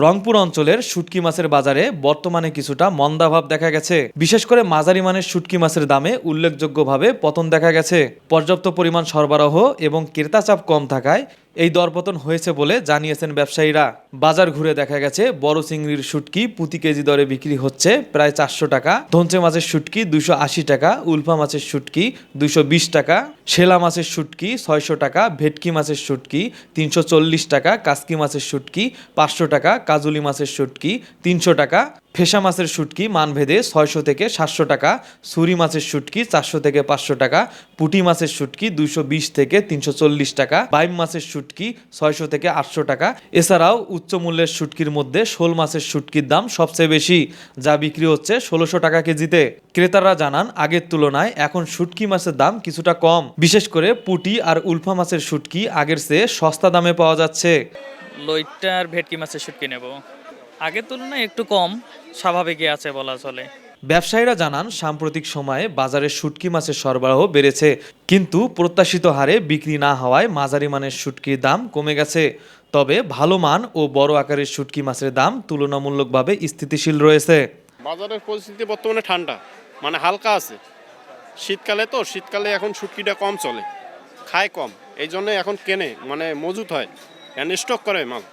রংপুর অঞ্চলের শুটকি মাছের বাজারে বর্তমানে কিছুটা মন্দাভাব দেখা গেছে। বিশেষ করে মাঝারি মানের শুটকি মাছের দামে উল্লেখযোগ্যভাবে পতন দেখা গেছে। পর্যাপ্ত পরিমাণ সরবরাহ এবং ক্রেতা চাপ কম থাকায় এই দরপতন হয়েছে বলে জানিয়েছেন ব্যবসায়ীরা। বাজার ঘুরে দেখা গেছে বড় চিংড়ির শুটকি প্রতি কেজি দরে বিক্রি হচ্ছে প্রায় 400 টাকা, ধনচে মাছের শুটকি 280 টাকা, উলফা মাছের শুটকি 220 টাকা, শেলা মাছের শুটকি 600 টাকা, ভেটকি মাছের শুটকি 340 টাকা, কাসকি মাছের শুটকি 500 টাকা, কাজুলি মাছের শুটকি 300 টাকা, ফেসা মাছের শুটকি মানভেদে 600 থেকে 700 টাকা, সুরি মাছের শুটকি 400 থেকে 500 টাকা, পুঁটি মাছের শুটকি 220 থেকে 340 টাকা, বাইম মাছের শুটকি 600 থেকে 800 টাকা। এছাড়াও উচ্চ মূল্যের শুটকির মধ্যে শোল মাছের শুটকির দাম সবচেয়ে বেশি, যা বিক্রি হচ্ছে 1600 টাকা কেজিতে। ক্রেতারা জানান আগের তুলনায় এখন শুটকি মাছের দাম কিছুটা কম। বিশেষ করে পুঁটি আর উলফা মাছের শুটকি আগের চেয়ে সস্তা দামে পাওয়া যাচ্ছে। লইট্টা আর ভেটকি মাছের শুটকি নেব। আগের তুলনায় একটু কম, স্বাভাবিকই আছে বলা চলে। ব্যবসায়ীরা জানান সাম্প্রতিক সময়ে বাজারে শুটকি মাছের সরবরাহ বেড়েছে, কিন্তু প্রত্যাশিত হারে বিক্রি না হওয়ায় মাঝারি মানের শুটকির দাম কমে গেছে। তবে ভালো মান ও বড় আকারের শুটকি মাছের দাম তুলনামূলকভাবে স্থিতিশীল রয়েছে। বাজারের পরিস্থিতি বর্তমানে ঠান্ডা, মানে হালকা আছে। শীতকালে এখন শুটকিটা কম চলে, খায় কম, এই জন্য এখন কেনে, মানে মজুত হয়, স্টক করে মাল।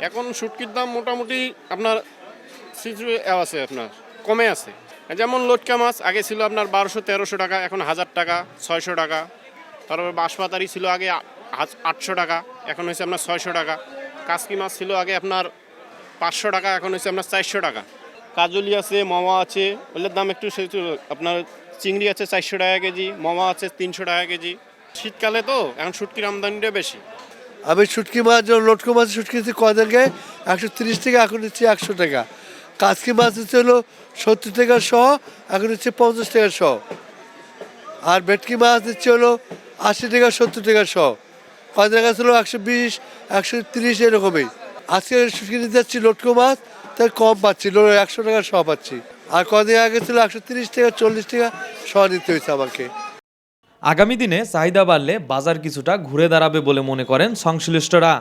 এখন শুটকির দাম মোটামুটি আপনার আছে, আপনার কমে আছে। যেমন লটকা মাছ আগে ছিল আপনার 1200-1300 টাকা, এখন 1000 টাকা, 600 টাকা। তারপরে বাঁশপাতারি ছিল আগে 800 টাকা, এখন হয়েছে আপনার 600 টাকা। কাসকি মাছ ছিল আগে আপনার 500 টাকা, এখন হয়েছে আপনার 400 টাকা। কাজলি আছে, মামা আছে, ওগুলোর দাম একটু আপনার চিংড়ি আছে 400 টাকা কেজি, মামা আছে 300 টাকা কেজি। শীতকালে তো এখন শুটকির আমদানিটা বেশি। আমি শুটকি মাছ লটকো মাছ শুটকি নিচ্ছি কদিনকে 130 টাকা, এখন নিচ্ছি 100 টাকা। কাজকি মাছ হচ্ছে হলো 70 টাকা শহ, এখন হচ্ছে 50 টাকা শহ। আর ভেটকি মাছ দিচ্ছে হলো 80 টাকা 70 টাকা শহ। কদিন গাছ হলো 120 130 এরকমই। আজকে শুটকি নিতে যাচ্ছি লটকো মাছ, তাই কম পাচ্ছি, 100 টাকা শহ পাচ্ছি। আর কদিন আগে ছিল 130 টাকা 40 টাকা শহ নিতে হয়েছে আমাকে। আগামী দিনে চাহিদা বাড়লে বাজার কিছুটা ঘুরে দাঁড়াবে বলে মনে করেন সংশ্লিষ্টরা।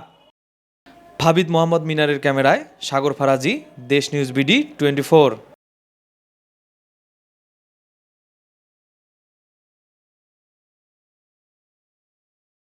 ফাবিদ মোহাম্মদ মিনারের ক্যামেরায় সাগর ফারাজি, দেশ নিউজ বিডি 24।